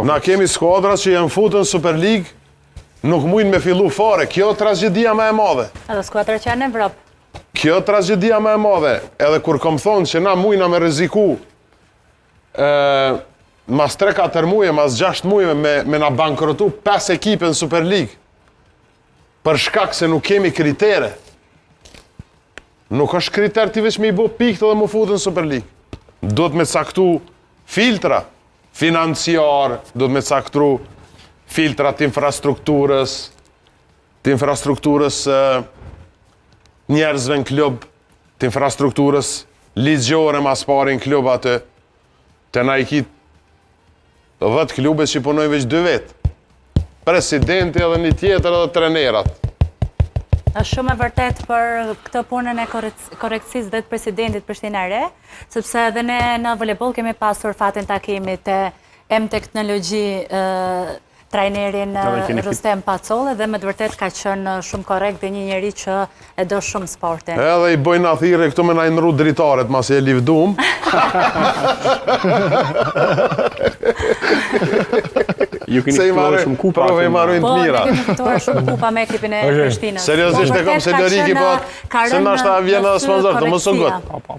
Na kemi skuadra që janë futën Super League, nuk mujnë me fillu fare. Kjo tragjedia më e madhe. Edhe skuadra që janë në Evropë. Kjo tragjedia më e madhe. Edhe kur kom thonë që na mujna me rreziku mas 3-4 muje, mas 6 muje me na bankrotu 5 ekipe në Super League. Për shkak se nuk kemi kritere. Nuk është kriter t'i veç me i bo pikët edhe mu futën në Super League. Do të me caktu filtra financiar, do të me caktu filtra të infrastrukturës njerëzve në klub, të infrastrukturës ligjore mas pari në klub atë, të na i kitë 10 klube që punojnë veç 2 vetë. Presidenti edhe një tjetër edhe trenerat. Është shumë e vërtet për këtë punën e korekcisë dhe të presidentit Prishtinë e Re, sepse edhe ne në volejboll kemi pasur fatin takimit e M-Teknologji trajnerin Rustem Pacolle dhe me të vërtet ka qenë shumë korrekt dhe një njeri që e do shumë sportin. Edhe i bojnë athire këtu me na i nru dritaret mas e livdum. Ju keni fituar shumë kupa. Prove i marrojnë të mira. Po, ne kemi fituar shumë kupa me ekipin e Prishtinës. Seriozisht e kom se Loriki po, se nashta vjen edhe sponsor, të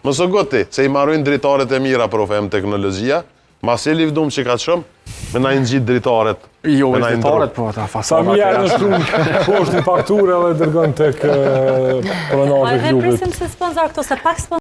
mos o goti, se i marrojnë dritaret e mira profe em teknologjia, mas e livdum që ka shumë, me na i ngjit dritaret. Jo, me dritaret, po, ta fasona. Sa mjerë në shkruan, poshtë një fakturë edhe dërgën tek pronarët e klubit. Edhe prisim se sponsor këto, se pak sponsor